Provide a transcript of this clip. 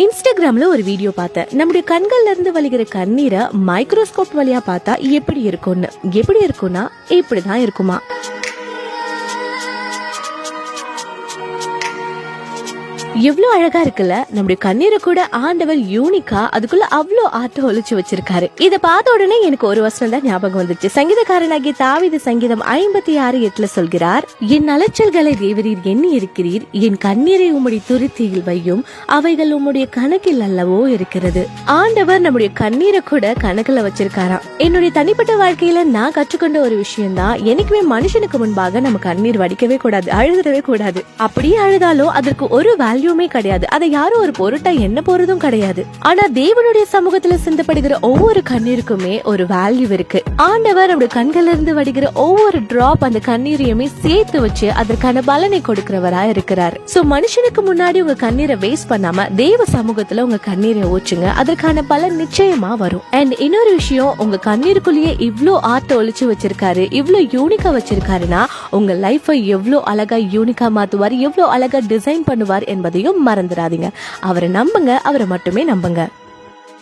இன்ஸ்டாகிராம்ல ஒரு வீடியோ பார்த்தேன். நம்முடைய கண்கள்ல இருந்து வலிக்கிற கண்ணீரை மைக்ரோஸ்கோப் வழியா பார்த்தா எப்படி இருக்கும்னா இப்படிதான் இருக்குமா. எவ்வளவு அழகா இருக்குல்ல. நம்முடைய கண்ணீரை கூட ஆண்டவர் யூனிக்கா அதுக்குள்ள அவ்வளவு ஆர்ட் ஒளிச்சு வச்சிருக்காரு. இத பார்த்த உடனே எனக்கு ஒரு வசனம் தான் ஞாபகம் வந்துச்சு. சங்கீதக்காரனாகிய தாவீது சங்கீதம் 56:8 சொல்கிறார், என் அலைச்சல்களை தேவரீர் எண்ணி இருக்கிறீர், என் கண்ணீரை உம்முடைய துருத்தியில் வையும், அவைகள் உம்முடைய கணக்கில் அல்லவோ இருக்கிறது. ஆண்டவர் நம்முடைய கண்ணீரை கூட கணக்குல வச்சிருக்காராம். என்னுடைய தனிப்பட்ட வாழ்க்கையில நான் கற்றுக்கொண்ட ஒரு விஷயம் தான், என்னைக்குமே மனுஷனுக்கு முன்பாக நம்ம கண்ணீர் வடிக்கவே கூடாது, அழுதவே கூடாது. அப்படியே அழுதாலும் அதற்கு ஒரு வேல்யூமே கிடையாது. அதை யாரும் ஒரு பொருட்டா என்ன போறதும் கிடையாது. ஆனா தேவனுடைய சமூகத்துல சிந்தப்படுகிற ஒவ்வொரு கண்ணீருக்குமே ஒரு வேல்யூ இருக்கு. ஆண்டவர் நம்முடைய கண்கள்ல இருந்து வடிகிற ஒவ்வொரு டிராப் அந்த கண்ணீரையுமே சேர்த்து வச்சு அதற்கான பலனை கொடுக்கிறவரா இருக்கிறார். சோ மனுஷனுக்கு முன்னாடி உங்க கண்ணீரை வேஸ்ட் பண்ணாம தேவ சமூகத்துல உங்க கண்ணீரை ஊற்றுங்க, அதற்கான பலன் நிச்சயமா வரும். அண்ட் இன்னொரு விஷயம், உங்க கண்ணீருக்குள்ளேயே இவ்ளோ ஆர்ட் ஒளிச்சு வச்சிருக்காரு, இவ்ளோ யூனிக்கா வச்சிருக்காருன்னா உங்க லைஃபை எவ்வளவு அழகா யூனிக்கா மாத்துவார், எவ்வளவு அழகா டிசைன் பண்ணுவார் என்பதையும் மறந்துடாதீங்க. அவரை நம்புங்க, அவரை மட்டுமே நம்புங்க.